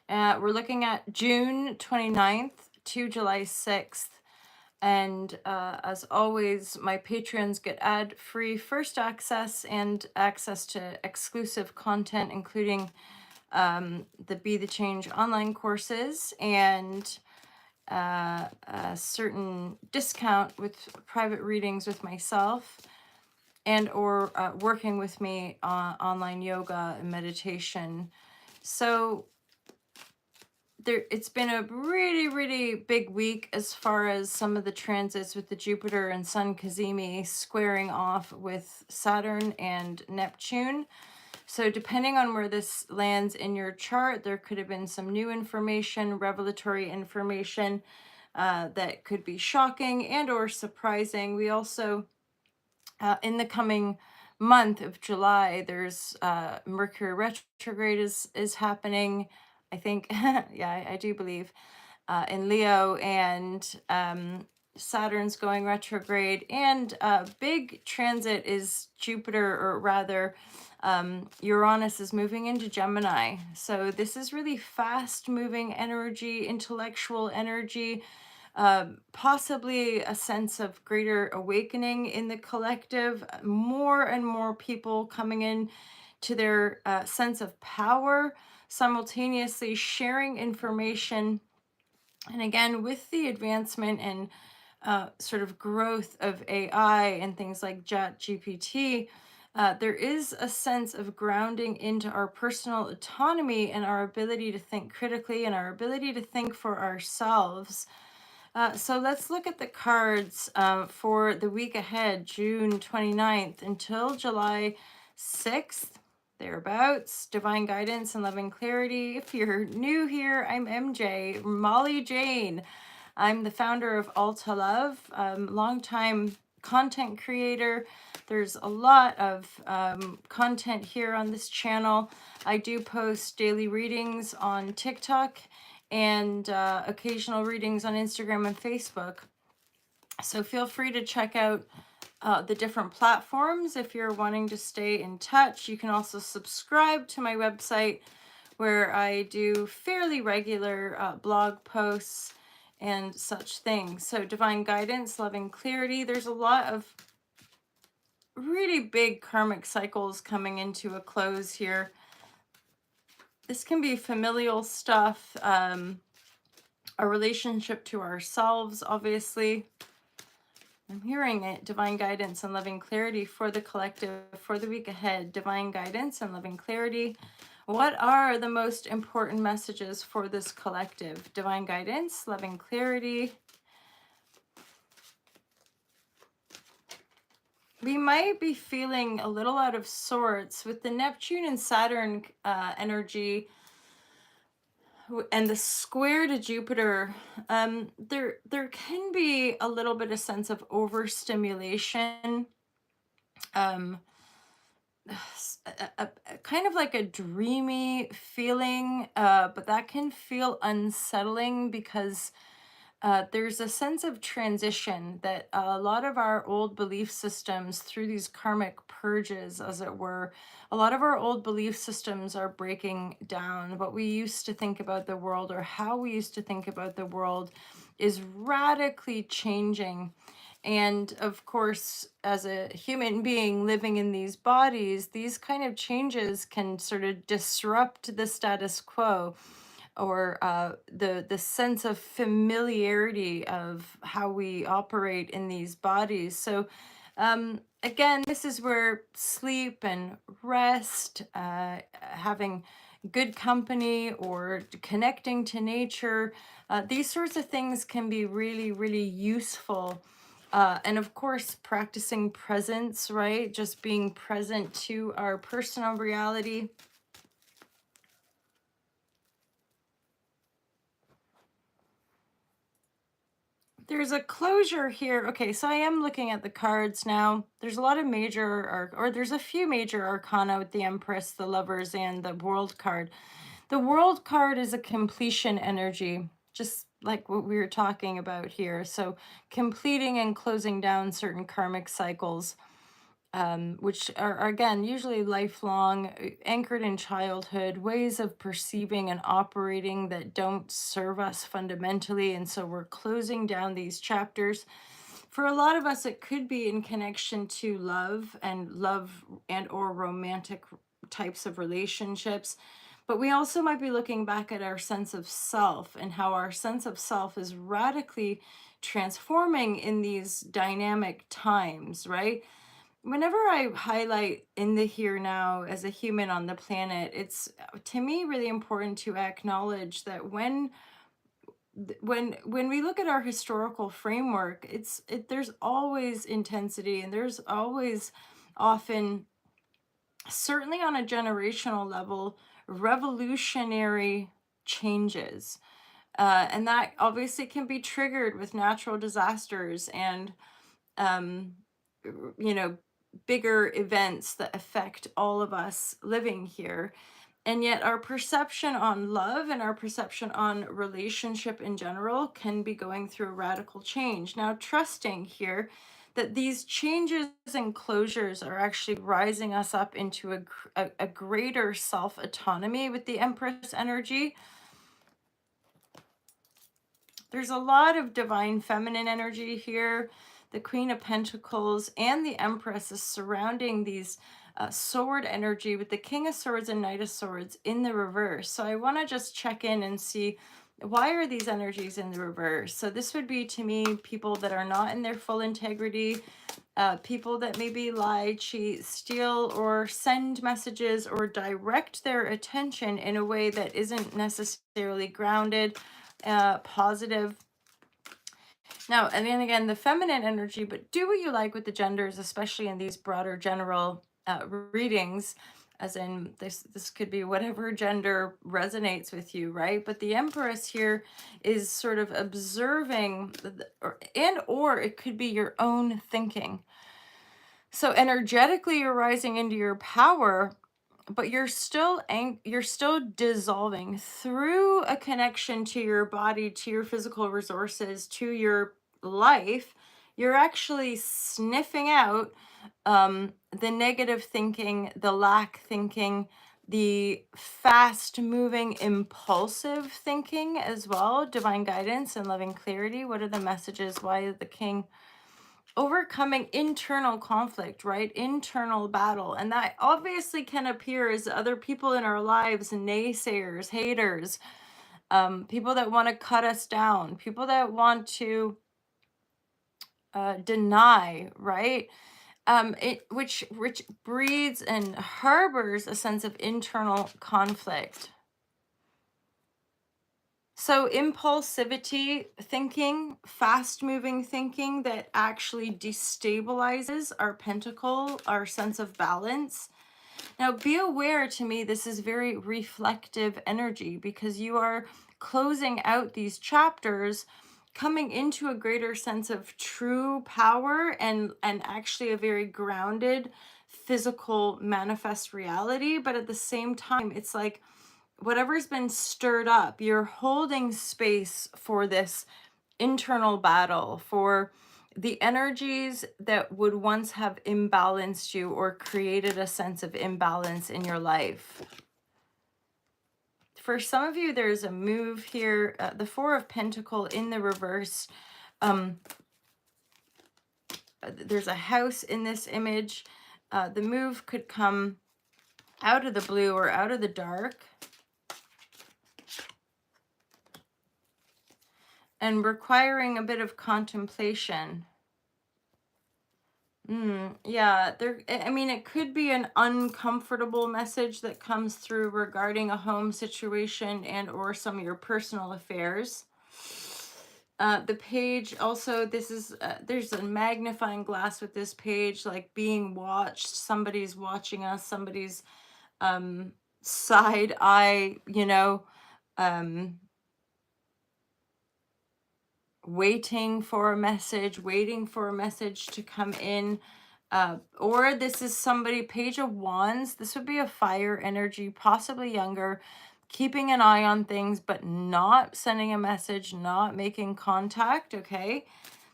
We're looking at June 29th to July 6th. And as always, my patrons get ad-free first access and access to exclusive content, including the Be the Change online courses and a certain discount with private readings with myself and or working with me on online yoga and meditation. So it's been a really big week as far as some of the transits with the Jupiter and Sun Cazimi squaring off with Saturn and Neptune. So depending on where this lands in your chart, there could have been some new information, revelatory information that could be shocking and or surprising. We also, in the coming month of July, there's Mercury retrograde is happening. I think, yeah, I do believe in Leo, and Saturn's going retrograde, and big transit is Jupiter, or rather, Uranus is moving into Gemini. So this is really fast moving energy, intellectual energy, possibly a sense of greater awakening in the collective, more and more people coming in to their sense of power, simultaneously sharing information. And again, with the advancement and sort of growth of AI and things like ChatGPT, there is a sense of grounding into our personal autonomy and our ability to think critically and our ability to think for ourselves. So let's look at the cards for the week ahead, June 29th until July 6th, thereabouts. Divine guidance and loving clarity. If you're new here, I'm MJ, Molly Jane. I'm the founder of Alta Love, longtime content creator. There's a lot of content here on this channel. I do post daily readings on TikTok and occasional readings on Instagram and Facebook. So feel free to check out the different platforms if you're wanting to stay in touch. You can also subscribe to my website where I do fairly regular blog posts and such things. So divine guidance, loving clarity. There's a lot of really big karmic cycles coming into a close here. This can be familial stuff, a relationship to ourselves, obviously. I'm hearing it. Divine guidance and loving clarity for the collective for the week ahead. Divine guidance and loving clarity. What are the most important messages for this collective? Divine guidance, loving clarity. We might be feeling a little out of sorts with the Neptune and Saturn energy and the square to Jupiter. There can be a little bit of sense of overstimulation. Kind of like a dreamy feeling, but that can feel unsettling because there's a sense of transition that a lot of our old belief systems, through these karmic purges, as it were, a lot of our old belief systems are breaking down. What we used to think about the world, or how we used to think about the world, is radically changing. And of course, as a human being living in these bodies, these kind of changes can sort of disrupt the status quo, or the sense of familiarity of how we operate in these bodies. So again, this is where sleep and rest, having good company, or connecting to nature, these sorts of things can be really useful. And of course, practicing presence, right? Just being present to our personal reality. There's a closure here. Okay, so I am looking at the cards now. There's a lot of major, or there's a few major arcana with the Empress, the Lovers, and the World card. The World card is a completion energy, just like what we were talking about here. So completing and closing down certain karmic cycles. which are again usually lifelong, anchored in childhood, ways of perceiving and operating that don't serve us fundamentally. And so we're closing down these chapters. For a lot of us, it could be in connection to love and or romantic types of relationships. But we also might be looking back at our sense of self and how our sense of self is radically transforming in these dynamic times, right? Whenever I highlight in the here now as a human on the planet, it's to me really important to acknowledge that when we look at our historical framework, there's always intensity, and there's always often, certainly on a generational level, revolutionary changes. And that obviously can be triggered with natural disasters and um, you know, bigger events that affect all of us living here. And yet, our perception on love and our perception on relationship in general can be going through a radical change. Now, trusting here that these changes and closures are actually rising us up into a greater self autonomy with the Empress energy. There's a lot of divine feminine energy here. The Queen of Pentacles and the Empress is surrounding these sword energy with the King of Swords and Knight of Swords in the reverse. So I want to just check in and see, why are these energies in the reverse? So this would be, to me, people that are not in their full integrity, people that maybe lie, cheat, steal, or send messages or direct their attention in a way that isn't necessarily grounded, positive. Now, and then again, the feminine energy, but do what you like with the genders, especially in these broader general readings, as in this could be whatever gender resonates with you, right? But the Empress here is sort of observing, or it could be your own thinking. So energetically, you're rising into your power, but you're still dissolving through a connection to your body, to your physical resources, to your life. You're actually sniffing out the negative thinking, the lack thinking, the fast moving impulsive thinking as well. Divine guidance and loving clarity. What are the messages? Why is the King? Overcoming internal conflict, right? Internal battle. And that obviously can appear as other people in our lives, naysayers, haters, people that want to cut us down, people that want to deny, right? Which breeds and harbors a sense of internal conflict. So impulsivity thinking, fast moving thinking that actually destabilizes our pentacle, our sense of balance. Now be aware, to me, this is very reflective energy, because you are closing out these chapters, coming into a greater sense of true power and actually a very grounded physical manifest reality. But at the same time, it's like, whatever's been stirred up, you're holding space for this internal battle, for the energies that would once have imbalanced you or created a sense of imbalance in your life. For some of you, there's a move here. The Four of Pentacles in the reverse. There's a house in this image. The move could come out of the blue or out of the dark, and requiring a bit of contemplation. Yeah, I mean, it could be an uncomfortable message that comes through regarding a home situation and or some of your personal affairs. The page also, this is, there's a magnifying glass with this page, like being watched. Somebody's watching us, somebody's side eye, waiting for a message to come in. Or this is somebody, Page of Wands. This would be a fire energy, possibly younger, keeping an eye on things, but not sending a message, not making contact. Okay.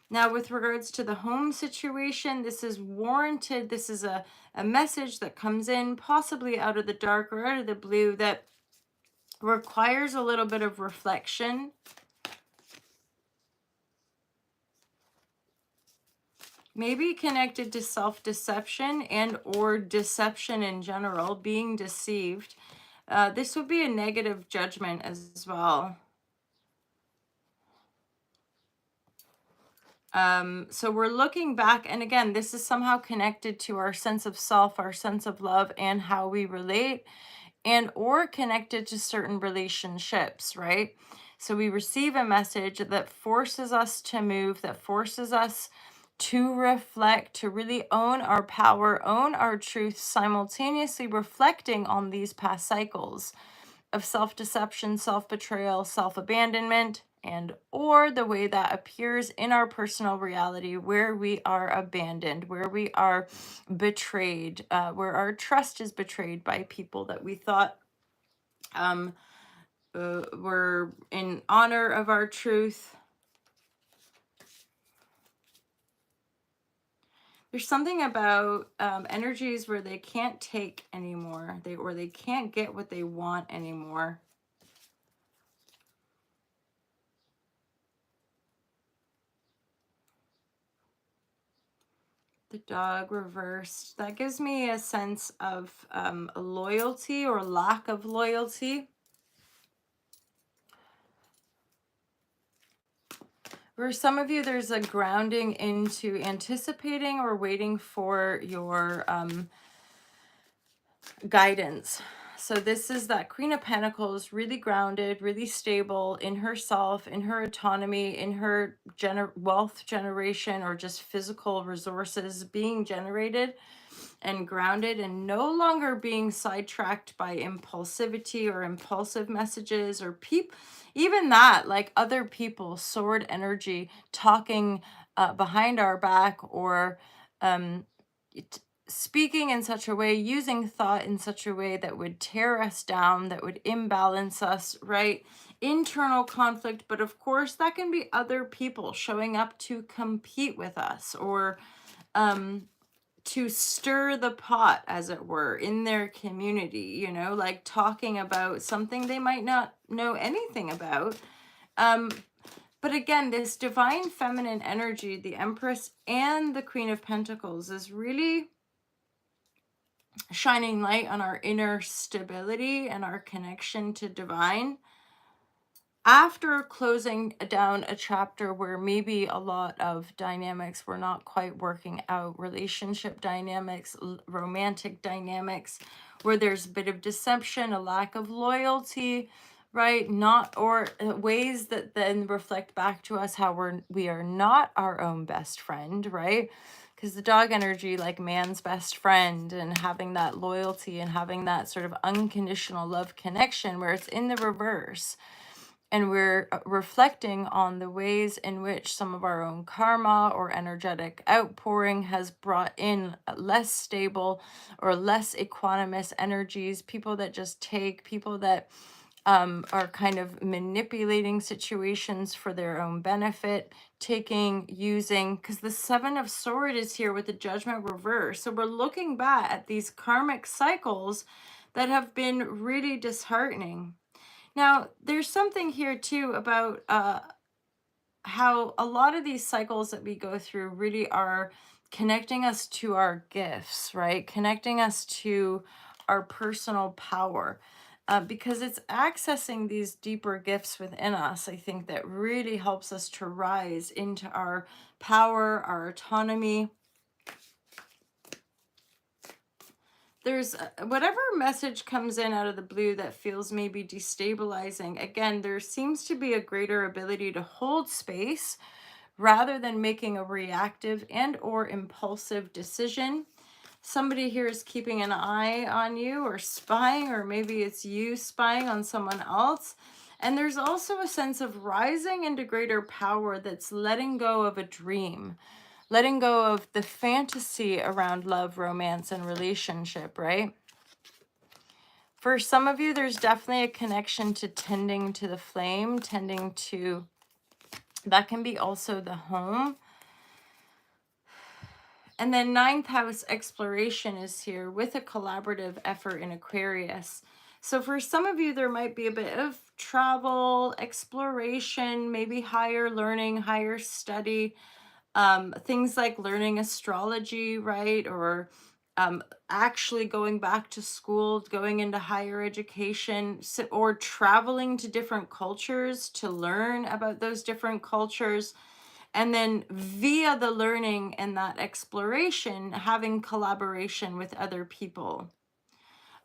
Now, with regards to the home situation, this is warranted. This is a message that comes in possibly out of the dark or out of the blue that requires a little bit of reflection. Maybe connected to self-deception and or deception in general, being deceived. This would be a negative judgment as well. So we're looking back, and again, this is somehow connected to our sense of self, our sense of love, and how we relate, and or connected to certain relationships, right? So we receive a message that forces us to move, that forces us to reflect, to really own our power, own our truth, simultaneously reflecting on these past cycles of self-deception, self-betrayal, self-abandonment, and or the way that appears in our personal reality where we are abandoned, where we are betrayed, where our trust is betrayed by people that we thought were in honor of our truth. There's something about energies where they can't take anymore, they can't get what they want anymore. The dog reversed. That gives me a sense of loyalty or lack of loyalty. For some of you, there's a grounding into anticipating or waiting for your guidance. So this is that Queen of Pentacles, really grounded, really stable in herself, in her autonomy, in her wealth generation, or just physical resources being generated and grounded, and no longer being sidetracked by impulsivity or impulsive messages or even that, like other people, sword energy, talking behind our back, or speaking in such a way, using thought in such a way that would tear us down, that would imbalance us, right? Internal conflict, but of course that can be other people showing up to compete with us, or to stir the pot, as it were, in their community, you know, like talking about something they might not know anything about. But again, this divine feminine energy, the Empress and the Queen of Pentacles, is really shining light on our inner stability and our connection to divine. After closing down a chapter where maybe a lot of dynamics were not quite working out, relationship dynamics, romantic dynamics, where there's a bit of deception, a lack of loyalty, right? Not, or ways that then reflect back to us how we are not our own best friend, right? Because the dog energy, like man's best friend, and having that loyalty and having that sort of unconditional love connection, where it's in the reverse. And we're reflecting on the ways in which some of our own karma or energetic outpouring has brought in less stable or less equanimous energies, people that just take, people that are kind of manipulating situations for their own benefit, taking, using, because the Seven of Swords is here with the Judgment reverse. So we're looking back at these karmic cycles that have been really disheartening. Now, there's something here too about how a lot of these cycles that we go through really are connecting us to our gifts, right? Connecting us to our personal power. Because it's accessing these deeper gifts within us, I think, that really helps us to rise into our power, our autonomy. There's whatever message comes in out of the blue that feels maybe destabilizing. Again, there seems to be a greater ability to hold space rather than making a reactive and or impulsive decision. Somebody here is keeping an eye on you or spying, or maybe it's you spying on someone else. And there's also a sense of rising into greater power that's letting go of a dream, letting go of the fantasy around love, romance, and relationship, right? For some of you, there's definitely a connection to tending to the flame, tending to, that can be also the home. And then ninth house exploration is here with a collaborative effort in Aquarius. So for some of you, there might be a bit of travel, exploration, maybe higher learning, higher study, things like learning astrology, right? Or actually going back to school, going into higher education, or traveling to different cultures to learn about those different cultures. And then via the learning and that exploration, having collaboration with other people.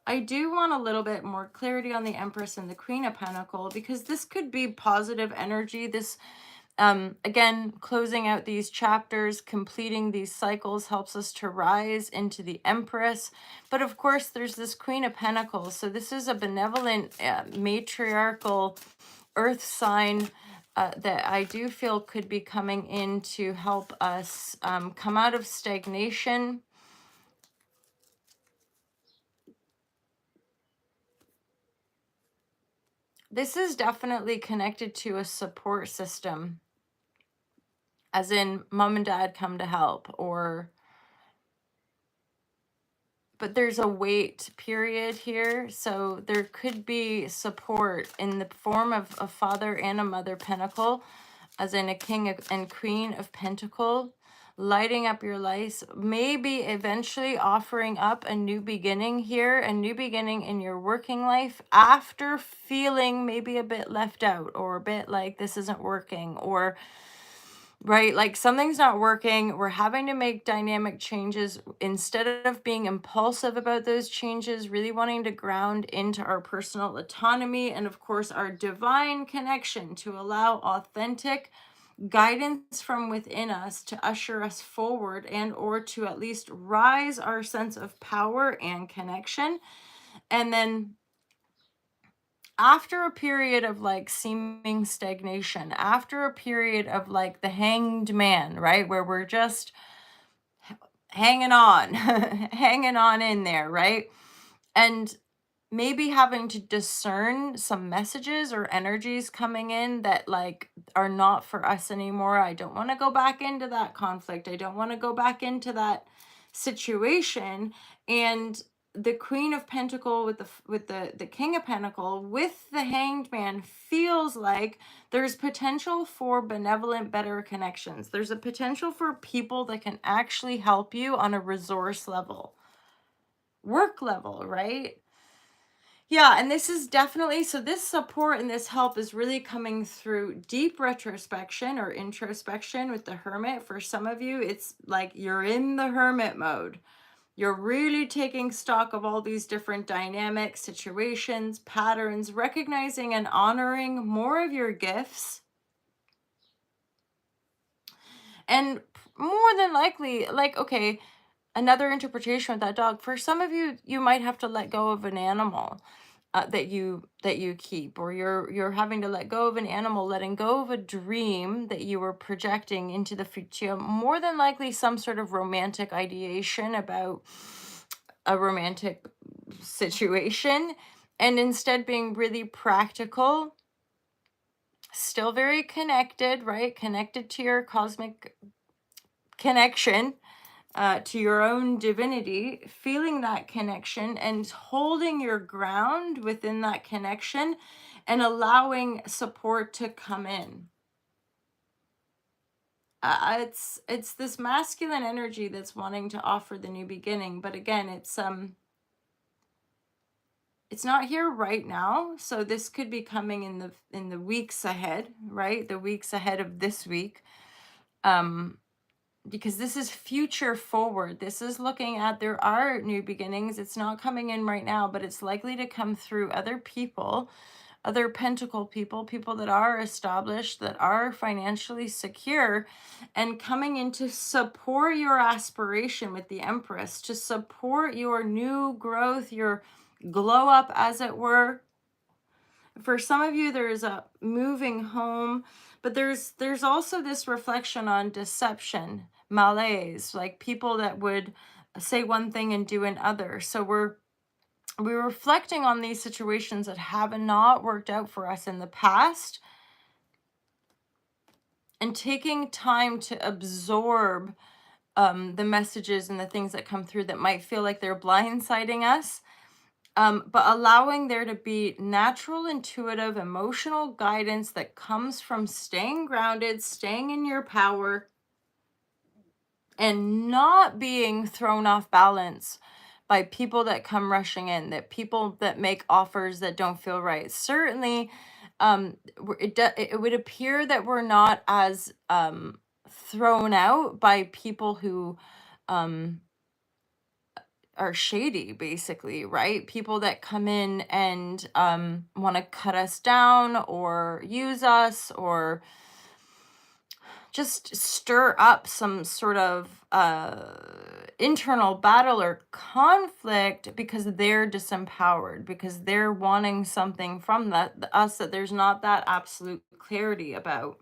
I do want a little bit more clarity on the Empress and the Queen of Pentacles, because this could be positive energy. This, again, closing out these chapters, completing these cycles helps us to rise into the Empress. But of course, there's this Queen of Pentacles. So this is a benevolent, matriarchal earth sign that I do feel could be coming in to help us come out of stagnation. This is definitely connected to a support system, as in mom and dad come to help, but there's a wait period here. So there could be support in the form of a father and a mother pentacle, as in a king and queen of pentacle, lighting up your life, maybe eventually offering up a new beginning here, a new beginning in your working life after feeling maybe a bit left out, or a bit like this isn't working, or right, like something's not working. We're having to make dynamic changes. Instead of being impulsive about those changes, really wanting to ground into our personal autonomy and, of course, our divine connection to allow authentic guidance from within us to usher us forward, and or to at least rise our sense of power and connection. And then after a period of like seeming stagnation, after a period of like the hanged man, right, where we're just hanging on, hanging on in there, right? And maybe having to discern some messages or energies coming in that like are not for us anymore. I don't want to go back into that conflict. I don't want to go back into that situation. And the Queen of Pentacle with the King of Pentacle with the Hanged Man feels like there's potential for benevolent, better connections. There's a potential for people that can actually help you on a resource level, work level, right? Yeah, and this is definitely, so this support and this help is really coming through deep retrospection or introspection with the Hermit. For some of you, it's like you're in the Hermit mode. You're really taking stock of all these different dynamics, situations, patterns, recognizing and honoring more of your gifts. And more than likely, like, okay, another interpretation with that dog, for some of you, you might have to let go of an animal that you keep, or you're having to let go of an animal, letting go of a dream that you were projecting into the future. More than likely, some sort of romantic ideation about a romantic situation, and instead being really practical, still very connected, right? Connected to your cosmic connection, to your own divinity, feeling that connection and holding your ground within that connection and allowing support to come in. It's this masculine energy that's wanting to offer the new beginning, but again, it's not here right now. So this could be coming in the weeks ahead, right? The weeks ahead of this week. Because this is future forward. This is looking at, there are new beginnings. It's not coming in right now, but it's likely to come through other people, other pentacle people, people that are established, that are financially secure, and coming in to support your aspiration with the Empress, to support your new growth, your glow up, as it were. For some of you, there's a moving home, but there's also this reflection on deception, malaise, like people that would say one thing and do another. So we're reflecting on these situations that have not worked out for us in the past, and taking time to absorb the messages and the things that come through that might feel like they're blindsiding us. But allowing there to be natural, intuitive, emotional guidance that comes from staying grounded, staying in your power, and not being thrown off balance by people that come rushing in, that people that make offers that don't feel right. Certainly, it would appear that we're not as thrown out by people who um, are shady, basically, right? People that come in and want to cut us down or use us or just stir up some sort of internal battle or conflict because they're disempowered, because they're wanting something from us that there's not that absolute clarity about.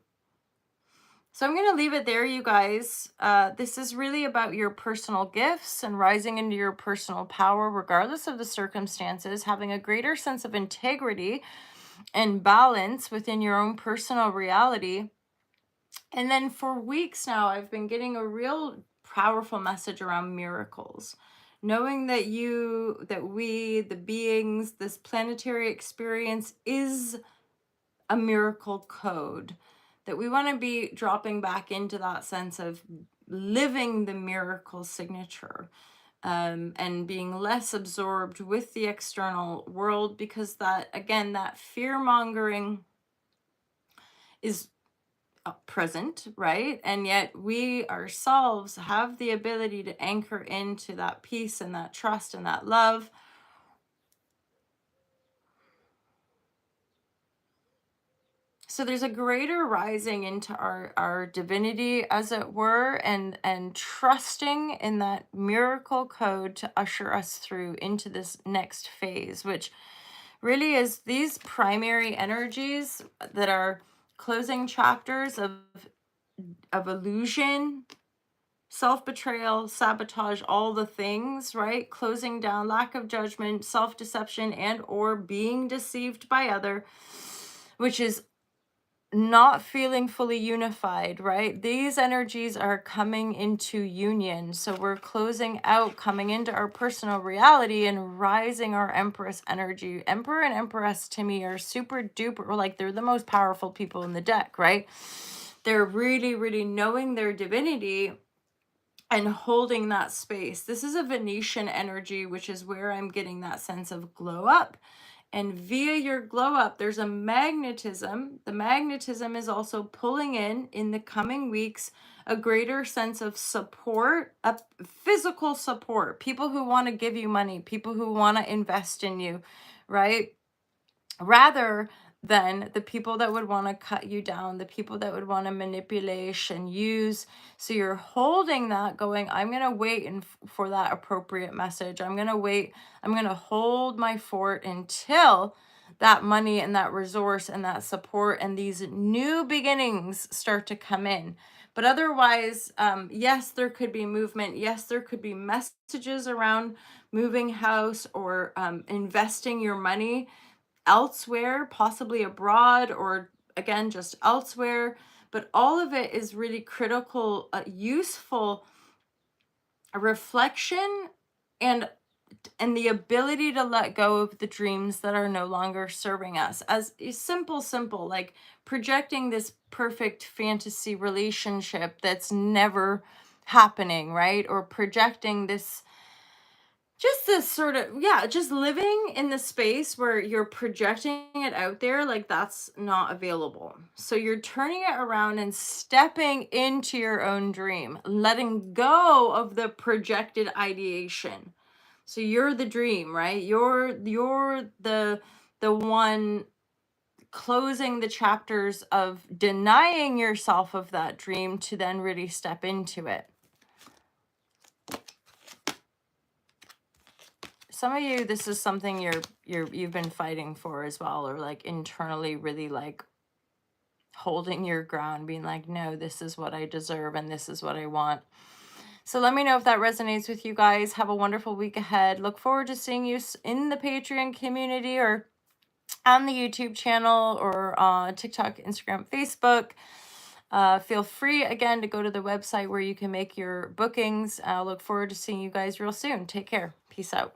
So I'm going to leave it there, you guys. This is really about your personal gifts and rising into your personal power, regardless of the circumstances, having a greater sense of integrity and balance within your own personal reality. And then for weeks now, I've been getting a real powerful message around miracles. Knowing that we, the beings, this planetary experience is a miracle code, that we want to be dropping back into that sense of living the miracle signature, and being less absorbed with the external world, because that, again, that fear mongering is present, right? And yet we ourselves have the ability to anchor into that peace and that trust and that love. So there's a greater rising into our divinity, as it were, and trusting in that miracle code to usher us through into this next phase, which really is these primary energies that are closing chapters of illusion, self-betrayal, sabotage, all the things, right? Closing down, lack of judgment, self-deception, and or being deceived by other, which is not feeling fully unified, right? These energies are coming into union. So we're closing out, coming into our personal reality and rising our Empress energy. Emperor and Empress to me are super duper, like they're the most powerful people in the deck, right? They're really, really knowing their divinity and holding that space. This is a Venetian energy, which is where I'm getting that sense of glow up. And via your glow up, there's a magnetism. The magnetism is also pulling in the coming weeks, a greater sense of support, a physical support, people who want to give you money, people who want to invest in you, right? Rather than the people that would want to cut you down, the people that would want to manipulate and use. So you're holding that, going, I'm going to wait for that appropriate message. I'm going to wait. I'm going to hold my fort until that money and that resource and that support and these new beginnings start to come in. But otherwise, yes, there could be movement. Yes, there could be messages around moving house or investing your money elsewhere, possibly abroad, or again, just elsewhere. But all of it is really critical, useful reflection and the ability to let go of the dreams that are no longer serving us. As a simple, like projecting this perfect fantasy relationship that's never happening, right? Or projecting this just this sort of, yeah, just living in the space where you're projecting it out there, like that's not available. So you're turning it around and stepping into your own dream, letting go of the projected ideation. So you're the dream, right? You're the one closing the chapters of denying yourself of that dream to then really step into it. Some of you, this is something you've been fighting for as well, or like internally really like holding your ground, being like, no, this is what I deserve and this is what I want. So let me know if that resonates with you guys. Have a wonderful week ahead. Look forward to seeing you in the Patreon community or on the YouTube channel or on TikTok, Instagram, Facebook. Feel free again to go to the website where you can make your bookings. I'll look forward to seeing you guys real soon. Take care. Peace out.